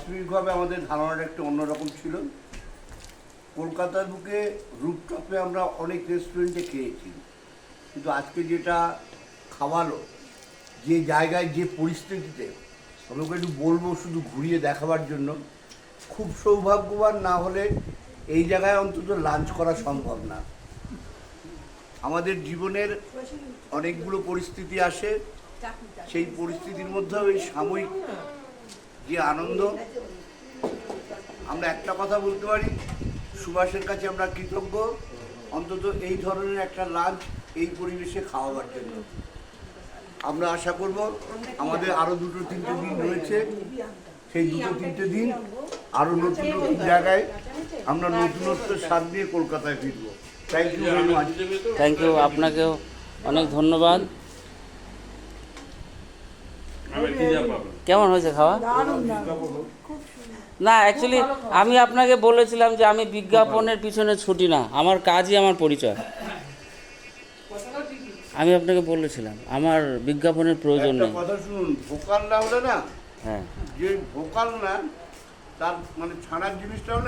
প্রাথমিকভাবে আমাদের ধারণাটা একটু অন্যরকম ছিল। কলকাতার বুকে রুফটপে আমরা অনেক রেস্টুরেন্টে খেয়েছি, কিন্তু আজকে যেটা খাওয়ালো, যে জায়গায় যে পরিস্থিতিতে, আমাকে একটু বলবো শুধু ঘুরিয়ে দেখাবার জন্য, খুব সৌভাগ্যবান না হলে এই জায়গায় অন্তত লাঞ্চ করা সম্ভব না। আমাদের জীবনের অনেকগুলো পরিস্থিতি আসে, সেই পরিস্থিতির মধ্যেও এই সাময়িক যে আনন্দ, আমরা একটা কথা বলতে পারি, সুভাষের কাছে আমরা কৃতজ্ঞ অন্তত এই ধরনের একটা লাঞ্চ এই পরিবেশে খাওয়াবার জন্য। আমরা আশা করব আমাদের আরও 2-3টে দিন রয়েছে, সেই 2-3টে দিন আরও নতুন নতুন জায়গায় আমরা নতুনত্বের স্বাদ নিয়ে কলকাতায় ফিরব। Thank you very much. Thank you, আপনাকেও অনেক ধন্যবাদ। কেমন হয়েছে খাওয়া? না, অ্যাকচুয়ালি আমি আপনাকে বলেছিলাম যে আমি বিজ্ঞাপনের পিছনে ছুটি না, আমার কাজই আমার পরিচয়। আমি আপনাকে বলেছিলাম আমার বিজ্ঞাপনের প্রয়োজন নেই। কথা শুনুন, ভোকাল না হলে না, হ্যাঁ, যে ভোকাল না তার মানে ছাড়ার জিনিসটাও না